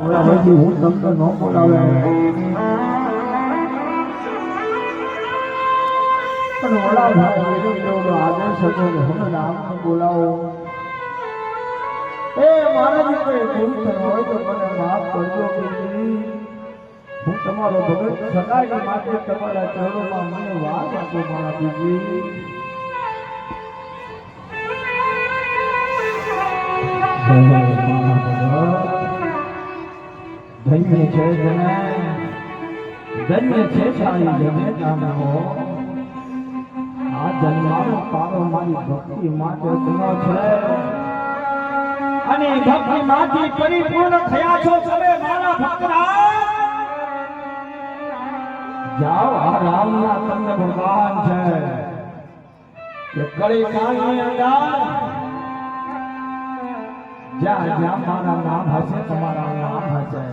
પછી હું તમને ન બોલાવે પણ ઓલા ભાઈ આદેશ હતો હું નામ બોલાવો એ મારા જે કોઈ ભૂલ હોય તો મને માફ કરજો હું તમારો ભગત સદાય માટે તમારા ચરણોમાં મને વાત આપો મારા બીજી ધન્ય છે જને ધન્ય છે સારી જને જાણો આ જન્માનો પારો મારી ભક્તિ માટે બનો છે અને ભક્તિ માંથી પરિપૂર્ણ થયા છો તમે મારા ભક્તરા જાઓ આ રામના તમને ભગવાન છે કે કળી કાળની અંદર જ્યાં જ્યાં મારા નામ હશે તમારા નામ હશે